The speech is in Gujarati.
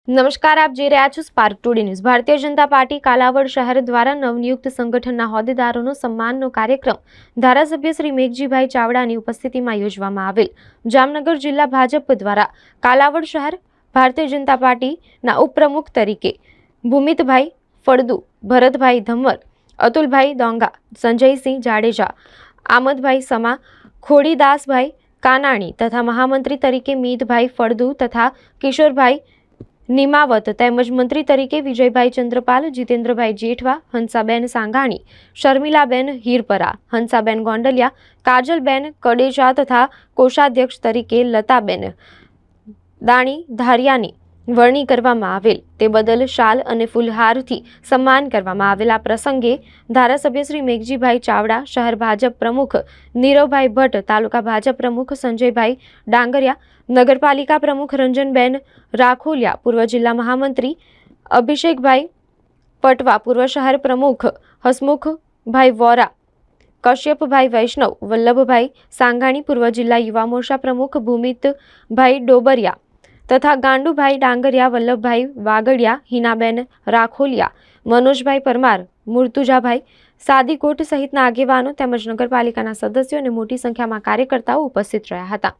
નમસ્કાર, આપ જોઈ રહ્યા છો spark today news. Bharatiya Janata party Kalavad શહેર દ્વારા નવનિયુક્ત સંગઠનના હોદ્દેદારોનો સન્માનનો કાર્યક્રમ ધારાસભ્ય શ્રી મેઘજીભાઈ ચાવડાની ઉપસ્થિતિમાં યોજવામાં આવેલ। જામનગર જિલ્લા ભાજપ દ્વારા કાલાવડ શહેર ભારતીય જનતા પાર્ટીના ઉપપ્રમુખ તરીકે ભૂમિતભાઈ ફળદુ, ભરતભાઈ ધમ્મર, અતુલભાઈ ડોંગા, સંજયસિંહ જાડેજા, આમદભાઈ સમા, ખોડીદાસભાઈ કાનાણી તથા મહામંત્રી તરીકે મીતભાઈ ફળદુ તથા કિશોરભાઈ નિમાવત તેમજ મંત્રી તરીકે વિજયભાઈ ચંદ્રપાલ, જીતેન્દ્રભાઈ જેઠવા, હંસાબેન સાંઘાણી, શર્મિલાબેન હીરપરા, હંસાબેન ગોંડલિયા, કાજલબેન કડેચા તથા કોષાધ્યક્ષ તરીકે લતાબેન દાણી ધારિયાની વરણી કરવામાં આવેલ। તે બદલ શાલ અને ફૂલહારથી સન્માન કરવામાં આવેલ। આ પ્રસંગે ધારાસભ્ય શ્રી મેઘજીભાઈ ચાવડા, શહેર ભાજપ પ્રમુખ નીરવભાઈ ભટ્ટ, તાલુકા ભાજપ પ્રમુખ સંજયભાઈ ડાંગરિયા, નગરપાલિકા પ્રમુખ રંજનબેન રાખોલિયા, પૂર્વ જિલ્લા મહામંત્રી અભિષેકભાઈ પટવા, પૂર્વ શહેર પ્રમુખ હસમુખભાઈ વોરા, કશ્યપભાઈ વૈષ્ણવ, વલ્લભભાઈ સાંઘાણી, પૂર્વ જિલ્લા યુવા મોરચા પ્રમુખ ભૂમિતભાઈ ડોબરિયા તથા ગાંડુભાઈ ડાંગરિયા, વલ્લભભાઈ વાગડિયા, હિનાબેન રાખોલિયા, મનોજભાઈ પરમાર, મુર્તુજાભાઈ સાદીકોટ સહિતના આગેવાનો તેમજ નગરપાલિકાના સદસ્યો અને મોટી સંખ્યામાં કાર્યકર્તાઓ ઉપસ્થિત રહ્યા હતા।